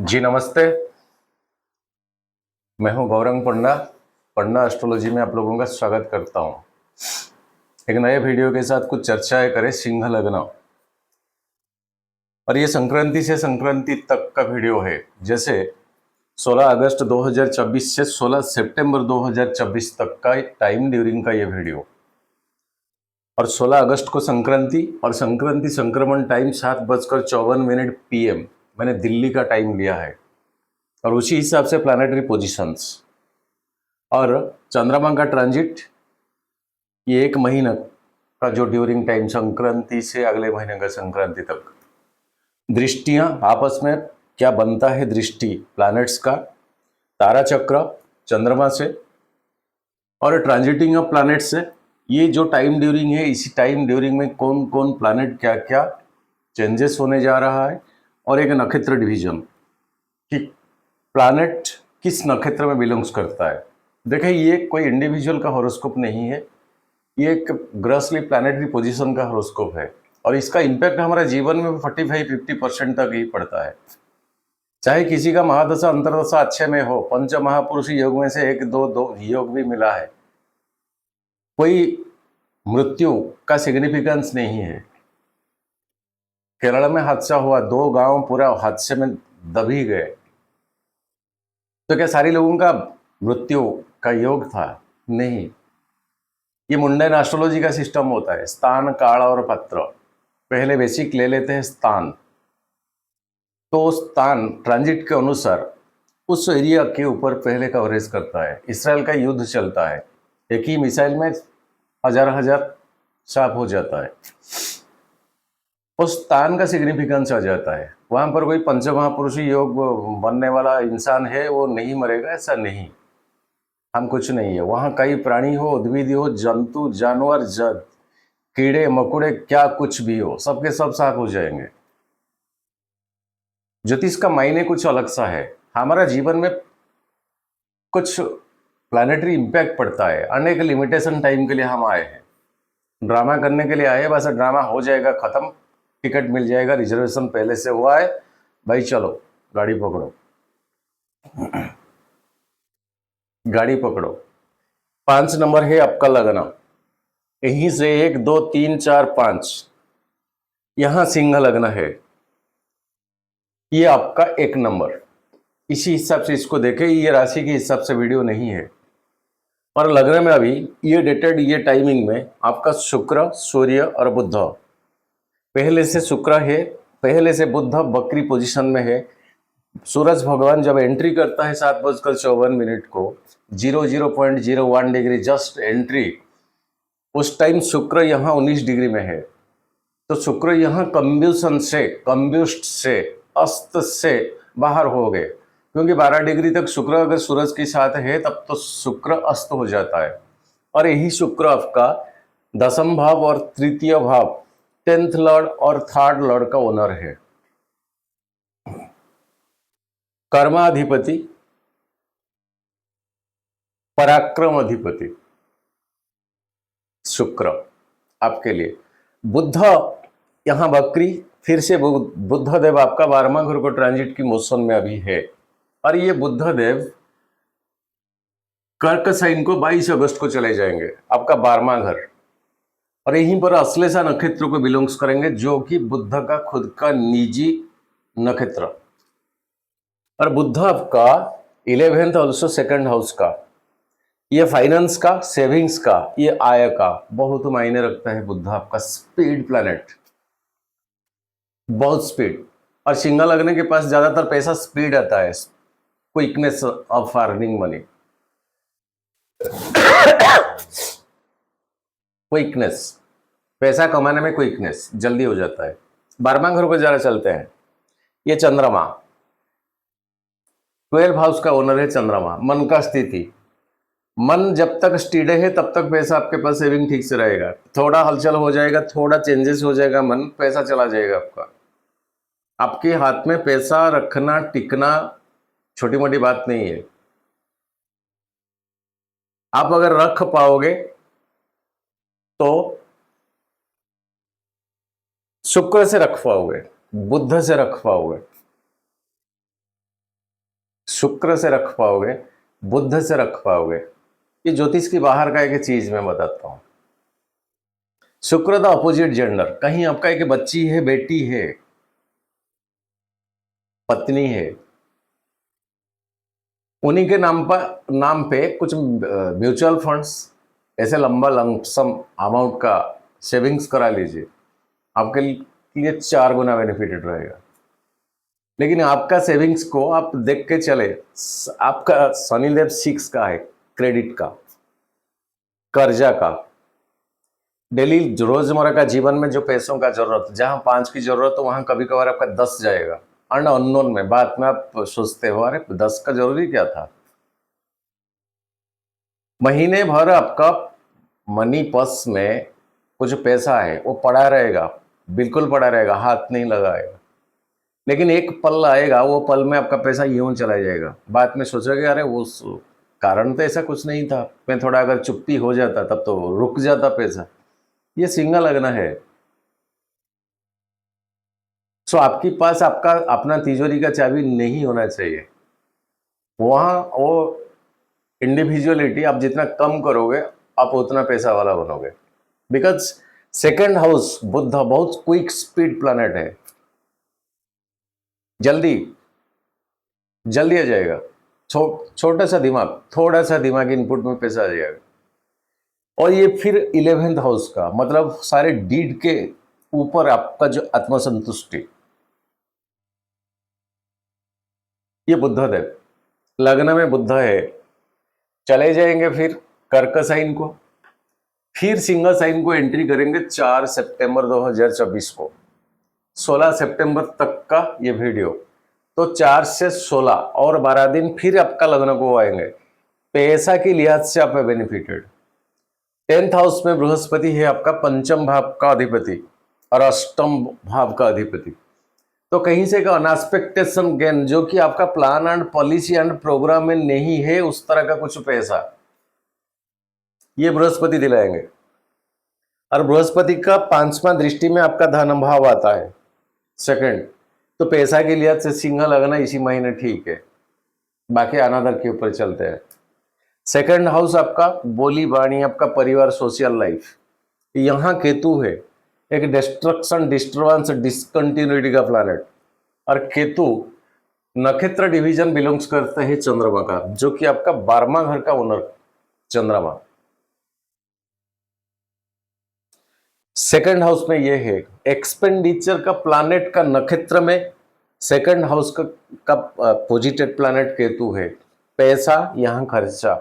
जी नमस्ते। मैं हूं गौरंग पंडा। पंडा एस्ट्रोलॉजी में आप लोगों का स्वागत करता हूं। एक नए वीडियो के साथ कुछ चर्चाएं करें सिंह लग्न। और ये संक्रांति से संक्रांति तक का वीडियो है। जैसे 16 अगस्त 2024 से 16 सितंबर 2024 तक का टाइम ड्यूरिंग का ये वीडियो। और 16 अगस्त को संक्रांति और संक्रांति संक्रमण टाइम 7:54 PM मैंने दिल्ली का टाइम लिया है। और उसी हिसाब से प्लानिटरी पोजीशंस और चंद्रमा का ट्रांजिट, ये एक महीना का जो ड्यूरिंग टाइम संक्रांति से अगले महीने का संक्रांति तक, दृष्टियां आपस में क्या बनता है, दृष्टि प्लैनेट्स का, तारा चक्र चंद्रमा से और ट्रांजिटिंग ऑफ प्लैनेट से, ये जो टाइम ड्यूरिंग है, इसी टाइम ड्यूरिंग में कौन कौन प्लैनेट क्या क्या चेंजेस होने जा रहा है। और एक नक्षत्र डिवीजन कि प्लैनेट किस नक्षत्र में बिलोंग्स करता है। देखिए, ये कोई इंडिविजुअल का हॉरोस्कोप नहीं है, ये एक ग्रॉसली प्लैनेटरी पोजीशन का हॉरोस्कोप है। और इसका इम्पैक्ट हमारे जीवन में 45-50% तक ही पड़ता है। चाहे किसी का महादशा अंतरदशा अच्छे में हो, पंच महापुरुष योग में से एक दो योग भी मिला है, कोई मृत्यु का सिग्निफिकेंस नहीं है। केरल में हादसा हुआ, 2 गांव पूरा हादसे में दबी गए, तो क्या सारी लोगों का मृत्यु का योग था? नहीं। ये मुंडन एस्ट्रोलॉजी का सिस्टम होता है, स्थान काल और पत्र। पहले बेसिक ले लेते हैं स्थान, तो स्थान ट्रांजिट के अनुसार उस एरिया के ऊपर पहले कवरेज करता है। इसराइल का युद्ध चलता है, एक ही मिसाइल में हजार साफ हो जाता है, उस स्थान का सिग्निफिकेंस आ जाता है। वहां पर कोई पंचमहापुरुषी योग बनने वाला इंसान है, वो नहीं मरेगा, ऐसा नहीं। हम कुछ नहीं है, वहां कई प्राणी हो, उद्भिद हो, जंतु जानवर कीड़े मकोड़े, क्या कुछ भी हो, सबके सब साफ हो जाएंगे। ज्योतिष का मायने कुछ अलग सा है। हमारा जीवन में कुछ प्लानिटरी इंपैक्ट पड़ता है। अनेक लिमिटेशन टाइम के लिए हम आए हैं, ड्रामा करने के लिए आए, बस ड्रामा हो जाएगा खत्म, टिकट मिल जाएगा, रिजर्वेशन पहले से हुआ है, भाई चलो गाड़ी पकड़ो, गाड़ी पकड़ो। 5 नंबर है आपका लगना, यहीं से 1 2 3 4 5, यहां सिंह लगन है, ये आपका 1 नंबर। इसी हिसाब से इसको देखें, ये राशि के हिसाब से वीडियो नहीं है। और लग्न में अभी ये डेटेड, ये टाइमिंग में आपका शुक्र, सूर्य और बुध, पहले से शुक्र है, पहले से बुध बकरी पोजीशन में है। सूरज भगवान जब एंट्री करता है 7:54 को, 00.01 डिग्री जस्ट एंट्री, उस टाइम शुक्र यहाँ 19 डिग्री में है। तो शुक्र यहाँ कंब्यूशन से, कंब्यूस्ट से, अस्त से बाहर हो गए, क्योंकि 12 डिग्री तक शुक्र अगर सूरज के साथ है तब तो शुक्र अस्त हो जाता है। और यही शुक्र आपका 10th भाव और 3य भाव, 10th लॉर्ड और 3rd लॉर्ड का ओनर है। कर्माधिपति, पराक्रम अधिपति शुक्र आपके लिए। बुध यहां बकरी, फिर से बुध देव आपका 12वां घर को ट्रांजिट की मोशन में अभी है। और ये बुध देव कर्क साइन को 22 अगस्त को चले जाएंगे, आपका 12वां घर। और यहीं पर अश्लेषा नक्षत्र को बिलोंग्स करेंगे, जो कि बुध का खुद का निजी नक्षत्र। और बुध आपका 11th ऑल्सो 2nd हाउस का, ये फाइनेंस का, सेविंग्स का, ये आय का बहुत मायने रखता है। बुध आपका स्पीड प्लैनेट, बहुत स्पीड। और सिंह लगने के पास ज्यादातर पैसा स्पीड आता है, quickness of earning money, quickness, पैसा कमाने में क्विकनेस, जल्दी हो जाता है। 12वां घर को जरा चलते हैं। ये चंद्रमा 12 हाउस का ओनर है। चंद्रमा मन का स्थिति, मन जब तक स्टीडे है तब तक पैसा आपके पास सेविंग ठीक से रहेगा। थोड़ा हलचल हो जाएगा, थोड़ा चेंजेस हो जाएगा, मन पैसा चला जाएगा आपका। आपके हाथ में पैसा रखना टिकना छोटी मोटी बात नहीं है। आप अगर रख पाओगे तो शुक्र से रख पाओगे, बुध से रख पाओगे। शुक्र से रख पाओगे, बुध से रख पाओगे। ये ज्योतिष की बाहर का एक चीज मैं बताता हूं। शुक्र द अपोजिट जेंडर, कहीं आपका एक बच्ची है, बेटी है, पत्नी है, उन्हीं के नाम पे कुछ म्यूचुअल फंड्स, ऐसे लंबा लमसम अमाउंट का सेविंग्स करा लीजिए, आपके लिए 4 गुना बेनिफिटेड रहेगा। लेकिन आपका सेविंग्स को आप देख के चले, आपका शनिदेव 6 का है, क्रेडिट का, कर्जा का। डेली रोजमर्रा का जीवन में जो पैसों का जरूरत, जहां 5 की जरूरत हो वहां कभी कभार आपका 10 जाएगा, अननोन में। बाद में आप सोचते हो अरे 10 का जरूरी क्या था। महीने भर आपका मनी पर्स में कुछ पैसा है वो पड़ा रहेगा, बिल्कुल पड़ा रहेगा, हाथ नहीं लगाएगा। लेकिन एक पल आएगा, वो पल में आपका पैसा यूं चला जाएगा। बाद में सोचोगे अरे वो कारण तो ऐसा कुछ नहीं था, मैं थोड़ा अगर चुप्पी हो जाता तब तो रुक जाता पैसा। ये सिंह लग्न है। सो आपके पास आपका अपना तिजोरी का चाबी नहीं होना चाहिए। वहां वो इंडिविजुअलिटी आप जितना कम करोगे आप उतना पैसा वाला बनोगे। बिकॉज सेकंड हाउस बुध बहुत क्विक स्पीड प्लैनेट है, जल्दी जल्दी आ जाएगा। छोटा सा दिमाग, थोड़ा सा दिमाग इनपुट में पैसा आ जाएगा। और ये फिर 11th हाउस का मतलब सारे डीड के ऊपर आपका जो आत्मसंतुष्टि, ये बुद्धदेव लग्न में बुद्ध है। चले जाएंगे फिर कर्क साइन को, फिर सिंह साइन को एंट्री करेंगे 4 सितंबर 2024 को। 16 सितंबर तक का ये वीडियो, तो 4 से 16 और 12 दिन फिर आपका लग्न को आएंगे। पैसा की लिहाज से आप बेनिफिटेड। 10th हाउस में बृहस्पति है आपका पंचम भाव का अधिपति और अष्टम भाव का अधिपति। तो कहीं से का अनएक्सपेक्टेशन गेन, जो कि आपका plan and policy and programme में नहीं है, उस तरह का कुछ पैसा ये बृहस्पति दिलाएंगे। और बृहस्पति का 5वां दृष्टि में आपका धन भाव आता है सेकंड। तो पैसा के लिहाज से सिंह लगना इसी महीने ठीक है। बाकी अनादर के ऊपर चलते हैं। सेकंड हाउस आपका बोली बाणी, आपका परिवार, सोशल लाइफ, यहां केतु है, एक डिस्ट्रक्शन, डिस्टर्बेंस, डिसकंटिन्यूटी का प्लैनेट। और केतु नक्षत्र डिवीजन बिलोंग्स करता है चंद्रमा का, जो कि आपका 12वां घर का ओनर चंद्रमा। सेकंड हाउस में ये है एक्सपेंडिचर का प्लैनेट का नक्षत्र में सेकंड हाउस का पोजिटेड प्लैनेट केतु है। पैसा यहां खर्चा,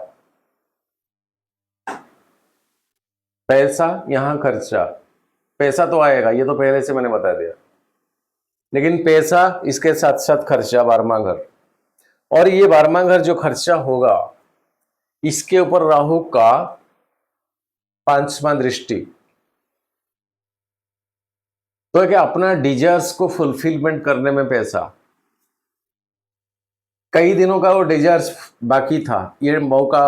पैसा यहां खर्चा, पैसा तो आएगा, ये तो पहले से मैंने बता दिया। लेकिन पैसा इसके साथ साथ खर्चा 12वां घर। और ये 12वां घर जो खर्चा होगा इसके ऊपर राहु का 5वां दृष्टि। तो क्या अपना डिजायर्स को फुलफिलमेंट करने में पैसा, कई दिनों का वो डिजायर्स बाकी था, ये मौका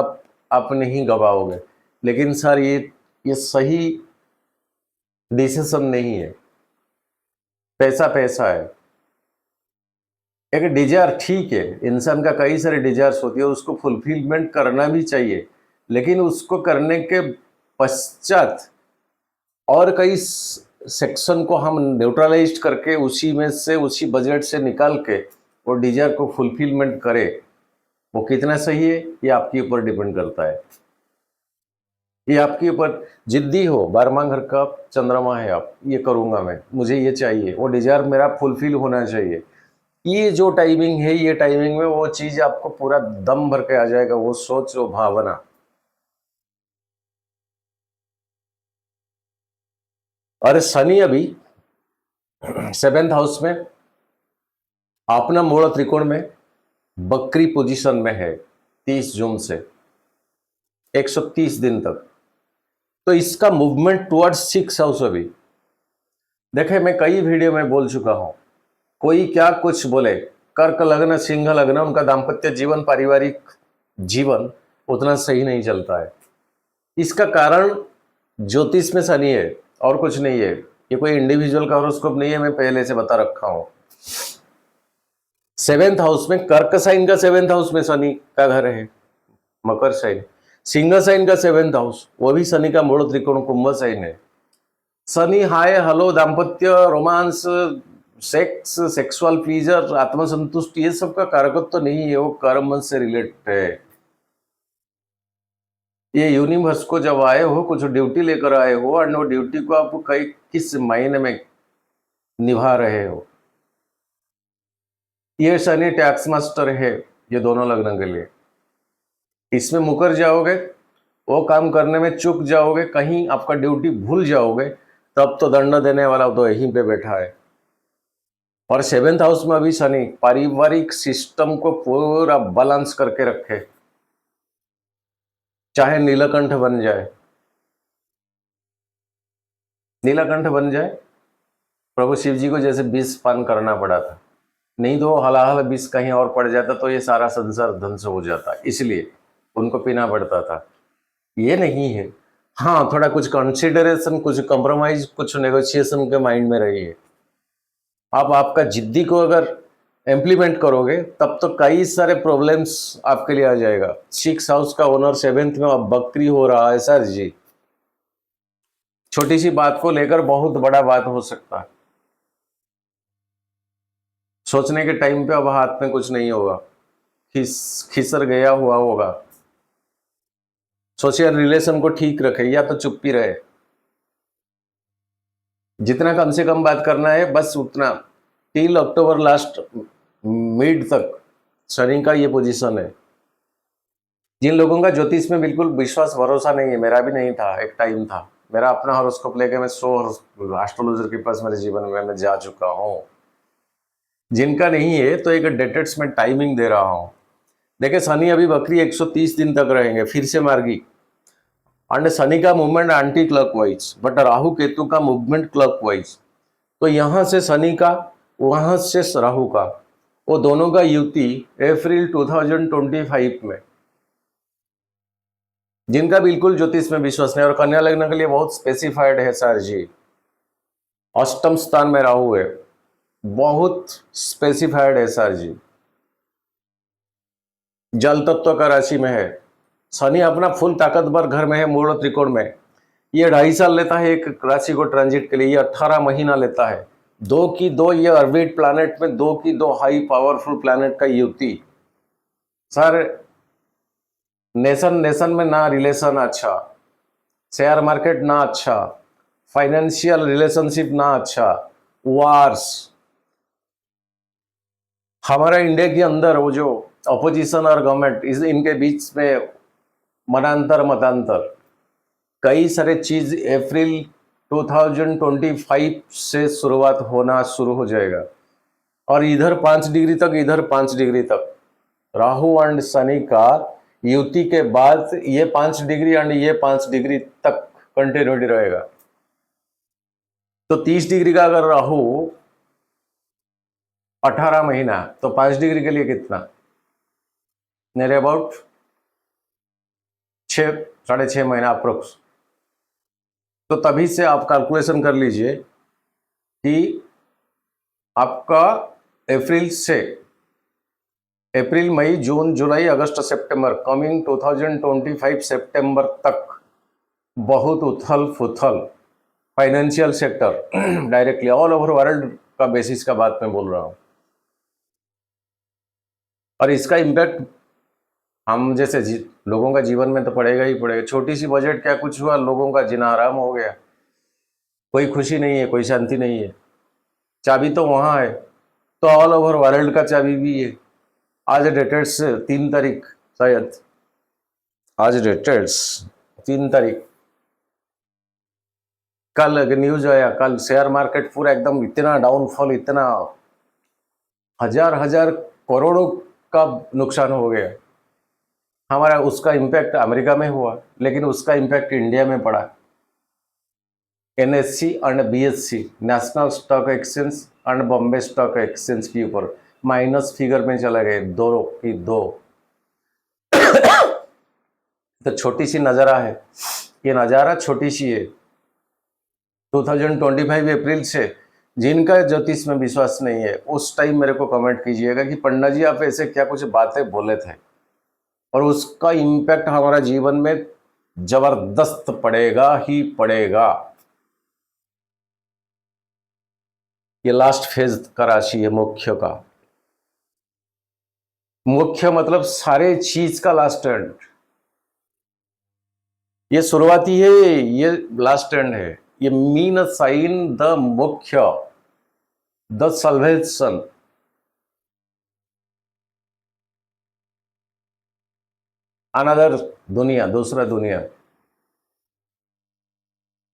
आप नहीं गवाओगे। लेकिन सर ये सही डिसीजन नहीं है। पैसा पैसा है, एक डिजायर ठीक है, इंसान का कई सारे डिजायर्स होती है, उसको फुलफिलमेंट करना भी चाहिए। लेकिन उसको करने के पश्चात और कई सेक्शन को हम न्यूट्रलाइज करके उसी में से, उसी बजट से निकाल के वो डिजायर को फुलफिलमेंट करे, वो कितना सही है ये आपके ऊपर डिपेंड करता है। ये आपके ऊपर जिद्दी हो, 12वां घर का चंद्रमा है आप, ये करूंगा मैं, मुझे ये चाहिए, वो डिजायर मेरा फुलफिल होना चाहिए। ये जो टाइमिंग है, ये टाइमिंग में वो चीज आपको पूरा दम भर के आ जाएगा, वो सोच, वो भावना। और शनि अभी 7th हाउस में अपना मूल त्रिकोण में बकरी पोजीशन में है 30 जून से 130 दिन तक। तो इसका मूवमेंट टुवर्ड्स 6 हाउस अभी देखे, मैं कई वीडियो में बोल चुका हूं। कोई क्या कुछ बोले, कर्क लग्न, सिंह लग्न, उनका दाम्पत्य जीवन, पारिवारिक जीवन उतना सही नहीं चलता है। इसका कारण ज्योतिष में शनि है और कुछ नहीं है। ये कोई इंडिविजुअल का हॉरोस्कोप नहीं है, मैं पहले से बता रखा हूं। सेवेंथ हाउस में, कर्क साइन का सेवेंथ हाउस में शनि का घर है, मकर साइन। सिंह साइन का सेवेंथ हाउस, वो भी शनि का मूल त्रिकोण कुंभ साइन है। शनि हाय हलो, दाम्पत्य, रोमांस, सेक्स, सेक्सुअल प्लीजर, आत्मसंतुष्टि, ये सब का कारकत्व तो नहीं है, वो कर्म से रिलेटेड है। ये यूनिवर्स को जब आए हो, कुछ ड्यूटी लेकर आए हो, और वो ड्यूटी को आप कई किस मायने में निभा रहे हो। ये शनि टैक्स मास्टर है, ये दोनों लग्न के लिए। इसमें मुकर जाओगे, वो काम करने में चूक जाओगे, कहीं आपका ड्यूटी भूल जाओगे, तब तो दंड देने वाला तो यहीं पे बैठा है। और सेवेंथ हाउस में अभी शनि पारिवारिक सिस्टम को पूरा बैलेंस करके रखे, चाहे नीलकंठ बन जाए, नीलकंठ बन जाए। प्रभु शिव जी को जैसे विष पान करना पड़ा था, नहीं तो हलाहल विष कहीं और पड़ जाता तो ये सारा संसार ध्वंस हो जाता, इसलिए उनको पीना पड़ता था। ये नहीं है। हाँ, थोड़ा कुछ कंसिडरेशन, कुछ कॉम्प्रोमाइज, कुछ नेगोशिएशन के माइंड में रहिए। आप आपका जिद्दी को अगर इम्प्लीमेंट करोगे तब तो कई सारे प्रॉब्लम्स आपके लिए आ जाएगा। 6 हाउस का ओनर 7th में अब बकरी हो रहा है सर जी, छोटी सी बात को लेकर बहुत बड़ा बात हो सकता है। सोचने के टाइम पे अब हाथ में कुछ नहीं होगा, खिसर गया हुआ होगा। सोचिए, रिलेशन को ठीक रखे या तो चुप्पी रहे, जितना कम से कम बात करना है बस उतना। टिल अक्टूबर लास्ट मिड तक शनि का ये पोजीशन है। जिन लोगों का ज्योतिष में बिल्कुल विश्वास भरोसा नहीं है, मेरा भी नहीं था, एक टाइम था, मेरा अपना हॉरोस्कोप लेके मैं 100 एस्ट्रोलॉजर के पास मेरे जीवन में मैं जा चुका हूँ। जिनका नहीं है तो एक डेटेड्स में टाइमिंग दे रहा हूँ। देखिए, शनि अभी बकरी 130 दिन तक रहेंगे, फिर से मार्गी। एंड शनि का movement anti clockwise, but Rahu Ketu का मूवमेंट क्लॉकवाइज। तो यहां से शनि का, वहां से राहु का, वो दोनों का युति अप्रैल 2025 में। जिनका बिल्कुल ज्योतिष में विश्वास नहीं, और कन्या लग्न के लिए बहुत स्पेसिफाइड है सर जी, अष्टम स्थान में राहु है, बहुत स्पेसिफाइड है सर जी, जल तत्व का राशि में है। शनि अपना फुल ताकतवर घर में है, मूल त्रिकोण में। ये 2.5 साल लेता है एक राशि को ट्रांजिट के लिए, ये 18 महीना लेता है। 2 की 2 ये ऑर्बिट प्लैनेट में 2 की 2 हाई पावरफुल प्लैनेट का युति। सर, नेशन में ना रिलेशन अच्छा, शेयर मार्केट ना अच्छा, फाइनेंशियल रिलेशनशिप ना अच्छा, वार्स। हमारा इंडिया के अंदर वो जो अपोजिशन और गवर्नमेंट, इनके बीच में मतांतर, कई सारे चीज अप्रैल 2025 से शुरुआत होना शुरू हो जाएगा। और इधर 5 डिग्री तक, इधर 5 डिग्री तक राहु एंड शनि का युति के बाद ये 5 डिग्री एंड ये 5 डिग्री तक कंटिन्यूटी रहेगा। तो 30 डिग्री का अगर राहु 18 महीना, तो 5 डिग्री के लिए कितना, नियर अबाउट 6-6.5 महीना अप्रोक्स। तो तभी से आप कैलकुलेशन कर लीजिए कि आपका अप्रैल मई जून जुलाई अगस्त सितंबर, कमिंग 2025 सितंबर तक बहुत उथल फुथल financial sector directly all over world का बेसिस का बात मैं बोल रहा हूं। और इसका इम्पैक्ट हम जैसे लोगों का जीवन में तो पड़ेगा ही पड़ेगा। छोटी सी बजट क्या कुछ हुआ, लोगों का जीना आराम हो गया, कोई खुशी नहीं है, कोई शांति नहीं है। चाबी तो वहां है, तो ऑल ओवर वर्ल्ड का चाबी भी है। आज डेटेड्स 3 तारीख, शायद आज डेटेड्स 3 तारीख। कल न्यूज आया, कल शेयर मार्केट पूरा एकदम इतना डाउनफॉल, इतना हजार करोड़ों का नुकसान हो गया। हमारा उसका इम्पैक्ट अमेरिका में हुआ, लेकिन उसका इम्पैक्ट इंडिया में पड़ा। NSE and BSE, national stock exchange and Bombay stock exchange के ऊपर माइनस फिगर में चला गए, 2 की 2। तो छोटी सी नजारा है, ये नजारा छोटी सी है। 2025 अप्रैल से जिनका ज्योतिष में विश्वास नहीं है उस टाइम मेरे को कमेंट कीजिएगा कि पंडा जी आप ऐसे क्या कुछ बातें बोले थे, और उसका इम्पैक्ट हमारा जीवन में जबरदस्त पड़ेगा ही पड़ेगा। ये लास्ट फेज का राशि है मुख्य का। मुख्य मतलब सारे चीज का लास्ट एंड। ये शुरुआती है, ये लास्ट एंड है। ये मीन साइन द मुख्य, द सल्वेशन। अनदर दुनिया, दूसरा दुनिया,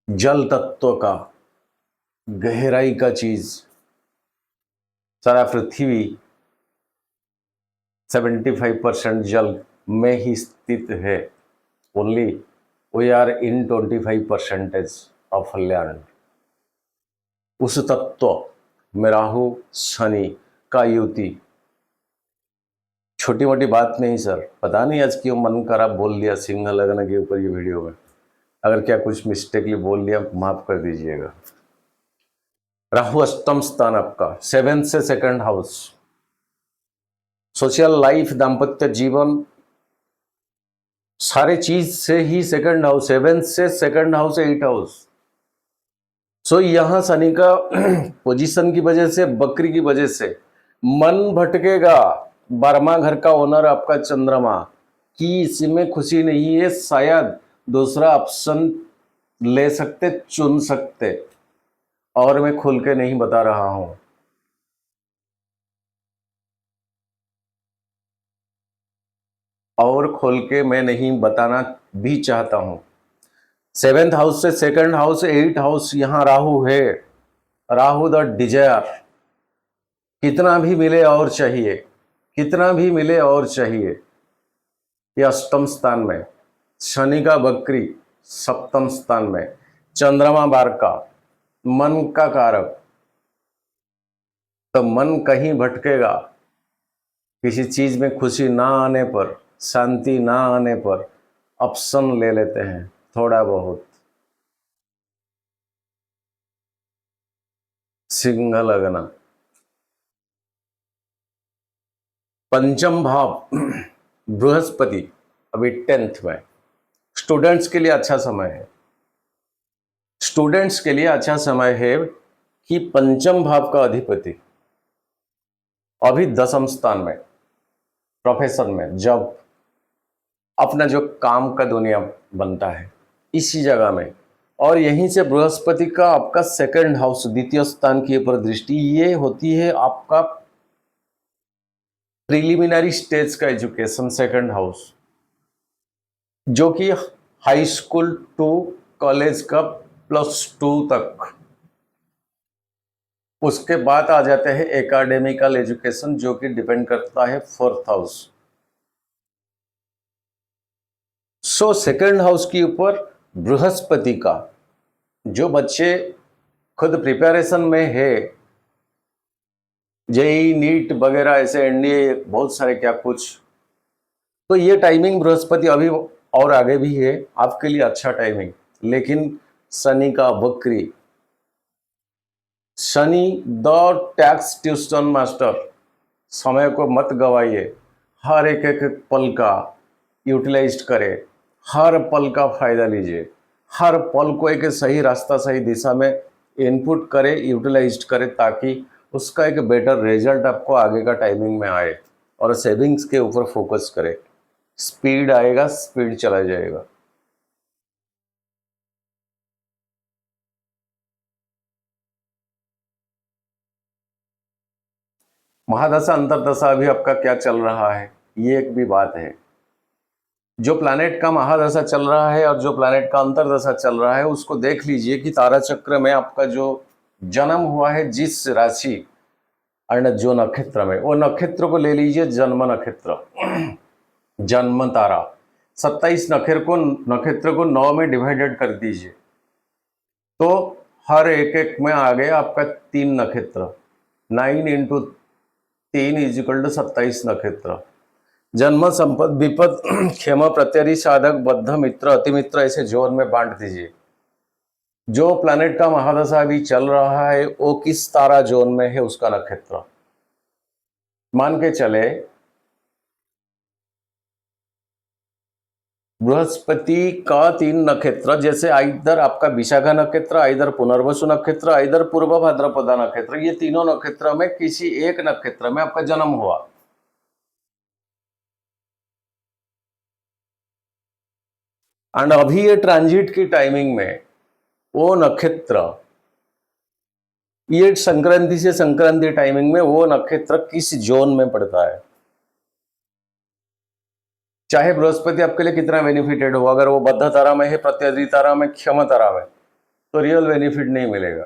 जल तत्व का, गहराई का चीज। सारा पृथ्वी 75% जल में ही स्थित है। Only we are in 25% of land. उस तत्व में राहु शनि का युति। छोटी मोटी बात नहीं सर, पता नहीं आज क्यों मन करा बोल लिया सिंह लगन के ऊपर ये वीडियो में। अगर क्या कुछ मिस्टेकली बोल लिया माफ कर दीजिएगा। राहु अष्टम स्थान आपका, 7 से 2nd हाउस, सोशल लाइफ, दाम्पत्य जीवन, सारे चीज से ही 2nd हाउस, 7 से 2nd हाउस, 8 हाउस। सो यहां शनि का पोजीशन की वजह से, बकरी की वजह से मन भटकेगा। 12वां घर का ओनर आपका चंद्रमा कि इसमें खुशी नहीं है, शायद दूसरा ऑप्शन ले सकते, चुन सकते, और मैं खुल के नहीं बता रहा हूं। और खोल के मैं नहीं बताना भी चाहता हूं। 7th हाउस से 2nd हाउस, 8 हाउस, यहां राहु है। राहु द डिजायर, कितना भी मिले और चाहिए, कितना भी मिले और चाहिए। ये अष्टम स्थान में, शनि का बकरी 7th स्थान में, चंद्रमा बार का, मन का कारक। तो मन कहीं भटकेगा, किसी चीज में खुशी ना आने पर, शांति ना आने पर ऑप्शन ले लेते हैं थोड़ा बहुत। सिंह लगना, पंचम भाव बृहस्पति अभी 10th में। स्टूडेंट्स के लिए अच्छा समय है। स्टूडेंट्स के लिए अच्छा समय है कि पंचम भाव का अधिपति अभी 10th स्थान में, प्रोफेशन में, जब अपना जो काम का दुनिया बनता है इसी जगह में, और यहीं से बृहस्पति का आपका 2nd हाउस, द्वितीय स्थान की ऊपर दृष्टि, ये होती है आपका प्रिलिमिनरी स्टेज का एजुकेशन, 2nd हाउस, जो कि हाई स्कूल टू कॉलेज का +2 तक। उसके बाद आ जाते हैं एकेडमिकल एजुकेशन, जो कि डिपेंड करता है 4th हाउस। सो 2nd हाउस के ऊपर बृहस्पति का, जो बच्चे खुद प्रिपरेशन में है, जेई नीट वगैरह, ऐसे एनडीए, बहुत सारे क्या कुछ, तो ये टाइमिंग बृहस्पति अभी और आगे भी है आपके लिए अच्छा टाइमिंग। लेकिन शनि का वक्री, Shani the tax tuition master, समय को मत गवाइए, हर एक एक पल का यूटिलाइज करें, हर पल का फायदा लीजिए, हर पल को एक सही रास्ता, सही दिशा में इनपुट करें, यूटिलाइज करें, ताकि उसका एक बेटर रिजल्ट आपको आगे का टाइमिंग में आए। और सेविंग्स के ऊपर फोकस करें। स्पीड आएगा, स्पीड चला जाएगा। महादशा अंतरदशा अभी आपका क्या चल रहा है, ये एक भी बात है। जो प्लैनेट का महादशा चल रहा है और जो प्लैनेट का अंतरदशा चल रहा है, उसको देख लीजिए कि तारा चक्र में आपका जो जन्म हुआ है, जिस राशि और जो नक्षत्र में, वो नक्षत्र को ले लीजिए जन्म नक्षत्र, जन्म तारा। 27 नक्षत्र को 9 में डिवाइडेड कर दीजिए, तो हर एक एक में आ गया आपका 3 नक्षत्र। 9 इंटू 3 = 27 नक्षत्र। जन्म, संपद, विपद, क्षेम, प्रत्यरि, साधक, बद्ध, मित्र, अतिमित्र, ऐसे जोन में बांट दीजिए। जो प्लैनेट का महादशा अभी चल रहा है वो किस तारा जोन में है उसका नक्षत्र। मान के चले बृहस्पति का 3 नक्षत्र, जैसे आइदर आपका विशाखा नक्षत्र, आइदर पुनर्वसु नक्षत्र, आइदर पूर्व भाद्रपदा नक्षत्र, ये तीनों नक्षत्र में किसी एक नक्षत्र में आपका जन्म हुआ। एंड अभी ये ट्रांजिट की टाइमिंग में वो नक्षत्र, ये संक्रांति से संक्रांति टाइमिंग में वो नक्षत्र किस जोन में पड़ता है। चाहे बृहस्पति आपके लिए कितना बेनिफिटेड हो, अगर वो बद्ध तारा में है, प्रत्यधि तारा में, क्षम तारा में, तो रियल बेनिफिट नहीं मिलेगा।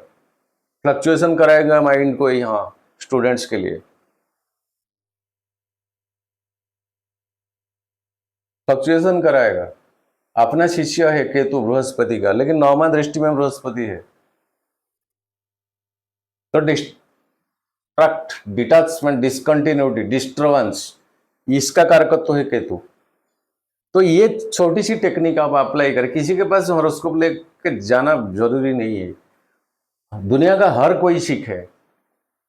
फ्लक्चुएशन कराएगा माइंड को यहाँ स्टूडेंट्स के लिए, फ्लक्चुएशन कराएगा। अपना शिष्य है केतु बृहस्पति का, लेकिन नौमा दृष्टि में बृहस्पति है, तो डिस्ट्रक्ट, डिटैचमेंट, डिसकंटिन्यूटी, डिस्टर्बेंस, इसका कारकत्व है केतु। तो ये छोटी सी टेक्निक आप अप्लाई करें। किसी के पास हॉरोस्कोप लेके जाना जरूरी नहीं है, दुनिया का हर कोई सीखे।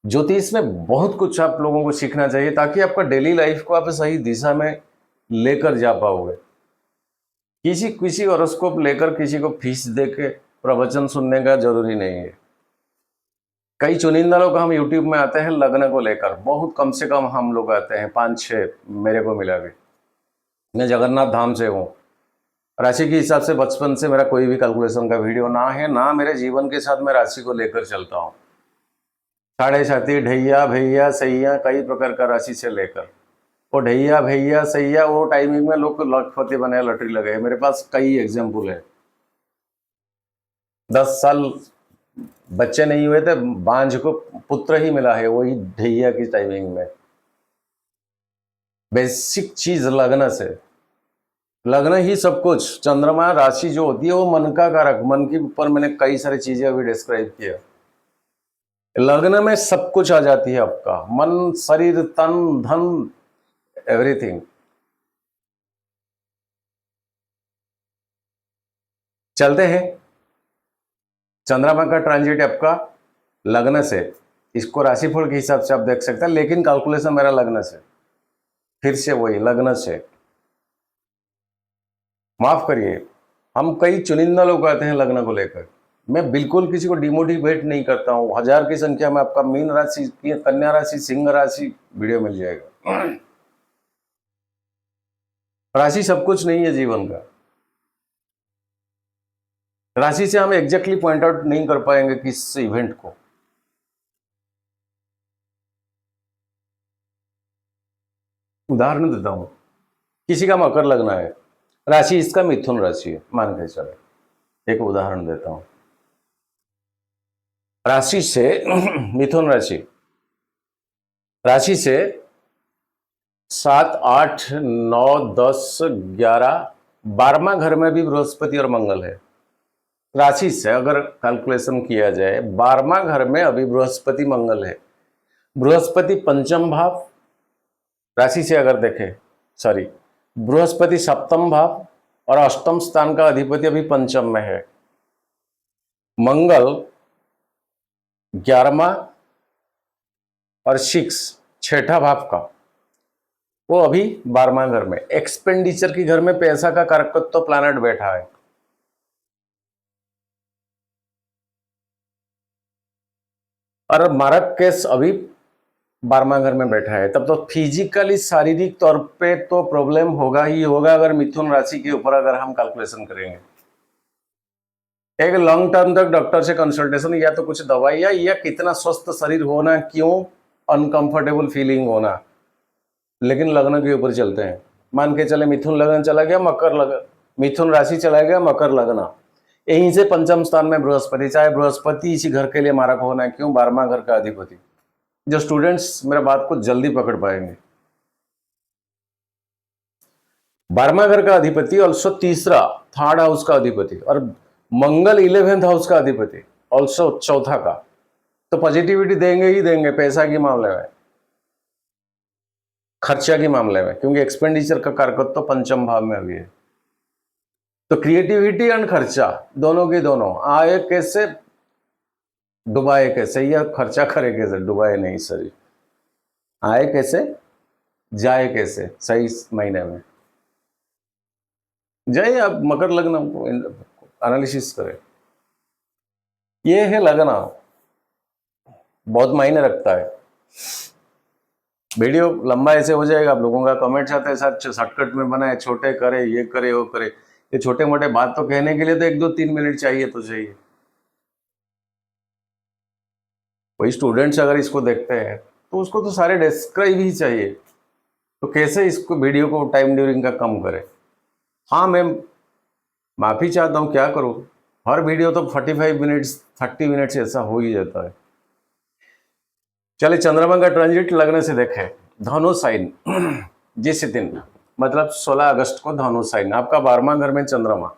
ज्योतिष में बहुत कुछ आप लोगों को सीखना चाहिए, ताकि आपका डेली लाइफ को आप सही दिशा में लेकर जा पाओगे। किसी हॉरोस्कोप लेकर किसी को फीस देके प्रवचन सुनने का जरूरी नहीं है। कई चुनिंदा लोग हम यूट्यूब में आते हैं लग्न को लेकर, बहुत कम से कम हम लोग आते हैं, 5-6 मेरे को मिला भी। मैं जगन्नाथ धाम से हूँ, राशि के हिसाब से बचपन से मेरा कोई भी कैलकुलेशन का वीडियो ना है, ना मेरे जीवन के साथ मैं राशि को लेकर चलता हूँ। साढ़े साथी, ढैया, भैया, सैया, कई प्रकार का राशि से लेकर, वो ढैया, भैया, सैया, वो टाइमिंग में लोग लखपति बने, लॉटरी लगे। मेरे पास कई एग्जाम्पल है। 10 साल बच्चे नहीं हुए थे, बांझ को पुत्र ही मिला है, वही ढैया की टाइमिंग में। बेसिक चीज लग्न से, लग्न ही सब कुछ। चंद्रमा राशि जो होती है वो मन का कारक, मन के ऊपर मैंने कई सारी चीजें अभी डिस्क्राइब किया। लग्न में सब कुछ आ जाती है, आपका मन, शरीर, तन, धन, एवरीथिंग। चलते हैं। चंद्रमा का ट्रांजिट आपका लग्न से, इसको राशिफल के हिसाब से आप देख सकते हैं, लेकिन कैलकुलेशन मेरा लग्न से, फिर से वही लग्न से। माफ करिए, हम कई चुनिंदा लोग आते हैं लग्न को लेकर। मैं बिल्कुल किसी को डिमोटिवेट नहीं करता हूं। 1000 की संख्या में आपका मीन राशि, कन्या राशि, सिंह राशि वीडियो मिल जाएगा। राशि सब कुछ नहीं है जीवन का। राशि से हम एग्जैक्टली पॉइंट आउट नहीं कर पाएंगे किस इवेंट को। उदाहरण देता हूं, किसी का मकर लगना है, राशि इसका मिथुन राशि है, मान के चले, एक उदाहरण देता हूं। राशि से मिथुन राशि, राशि से 7, 8, 9, 10, 11, 12वां घर में भी बृहस्पति और मंगल है। राशि से अगर कैलकुलेशन किया जाए, 12वां घर में अभी बृहस्पति मंगल है। बृहस्पति पंचम भाव, राशि से अगर देखें, सॉरी, बृहस्पति सप्तम भाव और अष्टम स्थान का अधिपति अभी पंचम में है। मंगल 11वां और 6ठा भाव का, वो अभी 12वां घर में। एक्सपेंडिचर की घर में पैसा का कारकत्व तो प्लैनेट बैठा है। और मारक केस अभी 12वां घर में बैठा है। तब तो फिजिकली, शारीरिक तौर पे तो प्रॉब्लम होगा ही होगा, अगर मिथुन राशि के ऊपर अगर हम कैलकुलेशन करेंगे। एक लॉन्ग टर्म तक डॉक्टर से कंसल्टेशन, या तो कुछ दवाइयाँ, या कितना स्वस्थ शरीर होना, क्यों अनकंफर्टेबल फीलिंग होना। लेकिन लग्न के ऊपर चलते हैं। मान के चले मिथुन लग्न चला गया, मकर लग्न, मिथुन राशि चला गया, मकर लग्न, यहीं से पंचम स्थान में बृहस्पति, चाहे बृहस्पति इसी घर के लिए मारक होना है, क्यों 12वां घर का अधिपति। जो स्टूडेंट्स मेरा बात को जल्दी पकड़ पाएंगे, 12वां घर का अधिपति ऑल्सो तीसरा, थर्ड हाउस का अधिपति, और मंगल 11th हाउस का अधिपति ऑल्सो चौथा का। तो पॉजिटिविटी देंगे ही देंगे पैसा के मामले में, खर्चा के मामले में, क्योंकि एक्सपेंडिचर का कारकत्व तो पंचम भाव में अभी है। तो क्रिएटिविटी एंड खर्चा दोनों के दोनों, आए कैसे डुबाए कैसे, या खर्चा करे कैसे, डुबाए नहीं सही, आए कैसे जाए कैसे सही महीने में जाइए आप मकर लग्न को एनालिसिस करें। ये है लगना, बहुत मायने रखता है। वीडियो लंबा ऐसे हो जाएगा, आप लोगों का कमेंट्स आते हैं सर शॉर्टकट में बनाए, छोटे करे, ये करे वो करे। ये छोटे मोटे बात तो कहने के लिए तो 1-2-3 मिनट चाहिए तो चाहिए। वही स्टूडेंट्स अगर इसको देखते हैं तो उसको तो सारे डिस्क्राइब ही चाहिए, तो कैसे इसको वीडियो को टाइम ड्यूरिंग का कम करे। हाँ मैं माफ़ी चाहता हूँ, क्या करूँ, हर वीडियो तो 45 मिनट्स 30 मिनट्स ऐसा हो ही जाता है। चलिए चंद्रमा का ट्रांजिट लगने से देखें। धनु साइन जिस दिन मतलब 16 अगस्त को धनु साइन, आपका 12वां घर में चंद्रमा,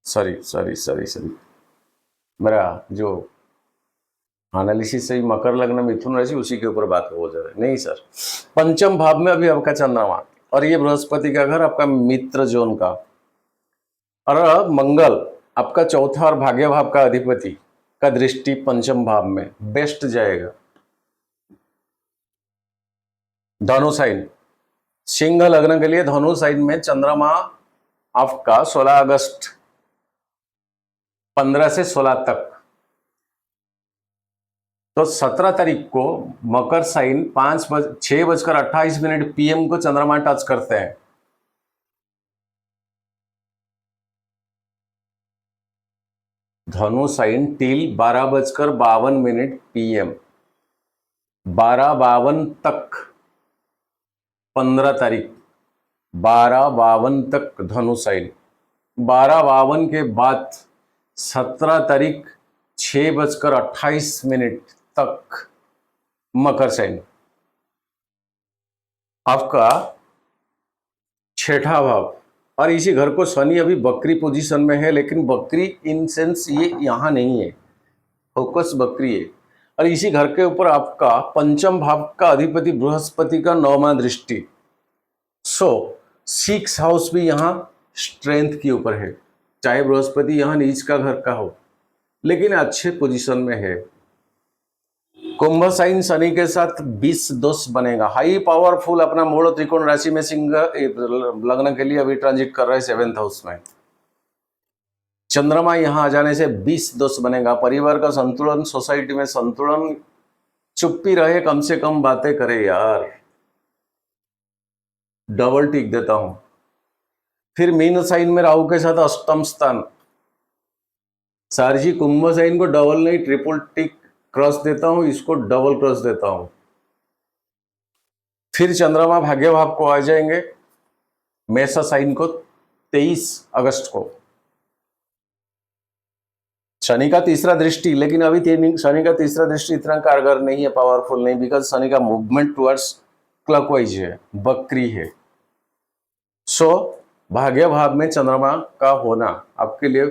सॉरी मेरा जो एनालिसिस से मकर लग्न मिथुन राशि उसी के ऊपर बात हो जा रही है, नहीं सर। पंचम भाव में अभी आपका चंद्रमा, और ये बृहस्पति का घर आपका मित्र जोन का, और मंगल आपका चौथा और भाग्य भाव का अधिपति का दृष्टि पंचम भाव में, बेस्ट जाएगा। धनु साइन सिंह लग्न के लिए धनु साइन में चंद्रमा आपका 16 अगस्त 15 से 16 तक, तो 17 तारीख को मकर साइन 6:28 PM को चंद्रमा टच करते हैं। धनु साइन टिल 12:52 PM 12:52 तक, 15 तारीख 12:52 तक धनु साइन, 12:52 के बाद 17 तारीख 6:28 तक मकर साइन, आपका छठा भाव। और इसी घर को शनि अभी बकरी पोजीशन में है, लेकिन बकरी इन सेंस ये यहां नहीं है, फोकस बकरी है। और इसी घर के ऊपर आपका पंचम भाव का अधिपति बृहस्पति का 9वां दृष्टि, सो 6 हाउस भी यहां स्ट्रेंथ के ऊपर है, चाहे बृहस्पति यहां नीच का घर का हो, लेकिन अच्छे पोजीशन में है। कुंभ साइन शनि के साथ 20 दोष बनेगा, हाई पावरफुल अपना मूल त्रिकोण राशि में सिंह लग्न के लिए अभी ट्रांजिट कर रहे हैं 7th हाउस में। चंद्रमा यहां आ जाने से 20 दोष बनेगा, परिवार का संतुलन, सोसाइटी में संतुलन, चुप्पी रहे, कम से कम बातें करे यार, डबल टिक देता हूं। फिर मीन साइन में राहु के साथ अष्टम स्थान, सारजी कुंभ साइन को डबल नहीं ट्रिपल टिक क्रॉस देता हूं, इसको डबल क्रॉस देता हूं। फिर चंद्रमा भाग्य भाव को आ जाएंगे मेष साइन को 23 अगस्त को, शनि का तीसरा दृष्टि, लेकिन अभी शनि का तीसरा दृष्टि इतना कारगर नहीं है, पावरफुल नहीं, बिकॉज शनि का मूवमेंट टुवर्ड्स क्लॉकवाइज है, बकरी है। सो भाग्य भाव में चंद्रमा का होना आपके लिए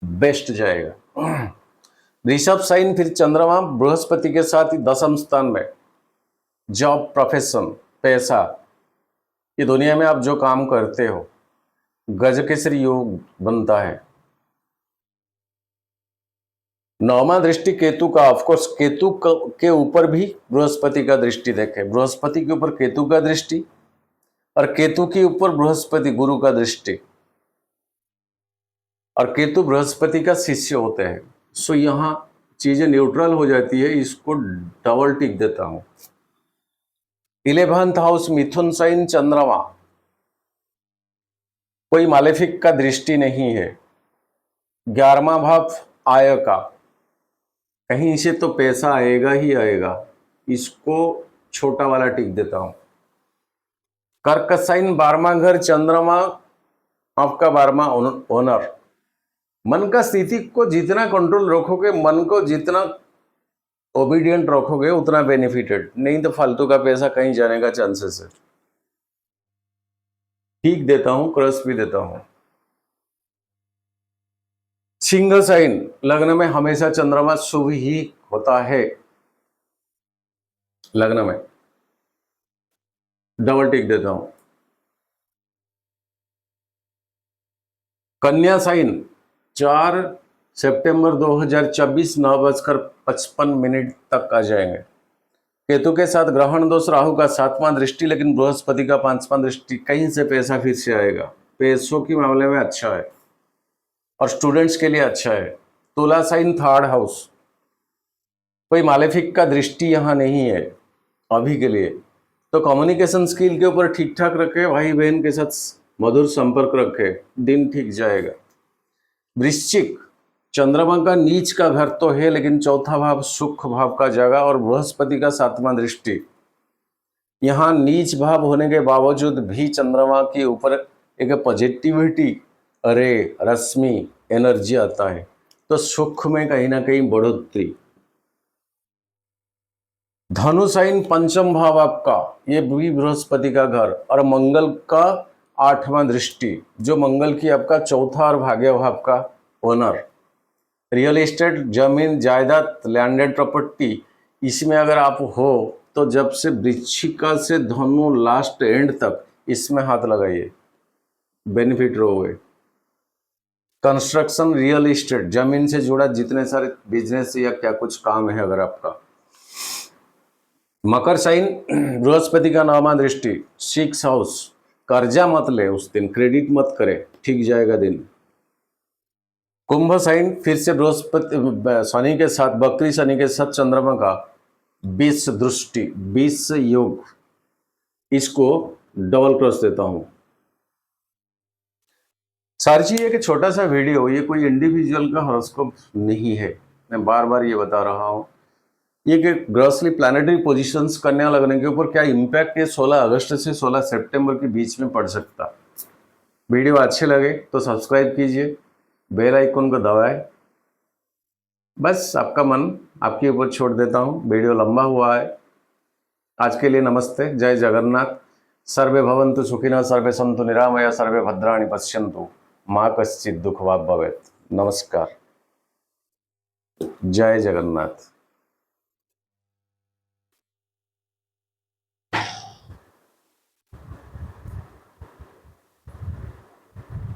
बेस्ट जाएगा। ऋषभ साइन फिर चंद्रमा बृहस्पति के साथ ही 10th स्थान में, जॉब, प्रोफेशन, पैसा, ये दुनिया में आप जो काम करते हो, गजकेसरी योग बनता है। 9वां दृष्टि केतु का, ऑफकोर्स केतु के ऊपर भी बृहस्पति का दृष्टि देखें, बृहस्पति के ऊपर केतु का दृष्टि और केतु के ऊपर बृहस्पति गुरु का दृष्टि, और केतु बृहस्पति का शिष्य होते हैं। सो यहां चीजें न्यूट्रल हो जाती है, इसको डबल टिक देता हूं। 11th हाउस मिथुन साइन चंद्रमा, कोई मालेफिक का दृष्टि नहीं है, 11वां भाव आय का, कहीं से तो पैसा आएगा ही आएगा, इसको छोटा वाला टिक देता हूं। कर्क साइन 12वां घर चंद्रमा, आपका 12वां ओनर, मन का स्थिति को जितना कंट्रोल रखोगे, मन को जितना ओबीडियंट रखोगे, उतना बेनिफिटेड, नहीं तो फालतू का पैसा कहीं जाने का चांसेस है। ठीक देता हूं, क्रॉस भी देता हूं। सिंह साइन लग्न में हमेशा चंद्रमा शुभ ही होता है, लग्न में डबल टिक देता हूं। कन्या साइन 4 सितंबर 2024 9:55 तक आ जाएंगे। केतु के साथ ग्रहण दोष, राहु का 7वां दृष्टि, लेकिन बृहस्पति का 5वां दृष्टि, कहीं से पैसा फिर से आएगा। पैसों के मामले में अच्छा है और स्टूडेंट्स के लिए अच्छा है। तुला साइन 3rd हाउस, कोई मालेफिक का दृष्टि यहाँ नहीं है अभी के लिए, तो कम्युनिकेशन स्किल के ऊपर ठीक ठाक रखे, भाई बहन के साथ मधुर संपर्क रखे, दिन ठीक जाएगा। वृश्चिक, चंद्रमा का नीच का घर तो है, लेकिन चौथा भाव सुख भाव का जगह और बृहस्पति का 7वां दृष्टि, यहाँ नीच भाव होने के बावजूद भी चंद्रमा के ऊपर एक पॉजिटिविटी, अरे रश्मि एनर्जी आता है, तो सुख में कहीं ना कहीं बढ़ोतरी। धनु साइन 5म भाव आपका, ये भी बृहस्पति का घर और मंगल का 8वां दृष्टि, जो मंगल की आपका चौथा और भाग्य भाव का ओनर। रियल एस्टेट, जमीन जायदाद, लैंडेड प्रॉपर्टी, इसमें अगर आप हो तो जब से वृश्चिका से धनु लास्ट एंड तक इसमें हाथ लगाइए, बेनिफिट रहोगे। कंस्ट्रक्शन, रियल एस्टेट, जमीन से जुड़ा जितने सारे बिजनेस या क्या कुछ काम है अगर आपका। मकर साइन, बृहस्पति का 9वां दृष्टि, 6th हाउस, कर्जा मत ले उस दिन, क्रेडिट मत करे, ठीक जाएगा दिन। कुंभ साइन, फिर से बृहस्पति शनि के साथ, बकरी शनि के साथ चंद्रमा का 20 दृष्टि, 20 योग, इसको डबल क्रॉस देता हूं। सर जी एक छोटा सा वीडियो, ये कोई इंडिविजुअल का हॉरोस्कोप नहीं है, मैं बार बार ये बता रहा हूं। ये कि ग्रॉसली प्लानिटरी पोजीशंस कन्या लगने के ऊपर क्या इम्पैक्ट है 16 अगस्त से 16 सितंबर के बीच में पड़ सकता। वीडियो अच्छे लगे तो सब्सक्राइब कीजिए, बेल आइकन को दबाएं। बस आपका मन आपके ऊपर छोड़ देता हूँ, वीडियो लंबा हुआ है। आज के लिए नमस्ते, जय जगन्नाथ। सर्वे भवन्तु सुखिनः, सर्वे सन्तु निरामया, सर्वे भद्राणि पश्यन्तु, माँ कश्चित् दुःखभाग् भवेत्। नमस्कार, जय जगन्नाथ।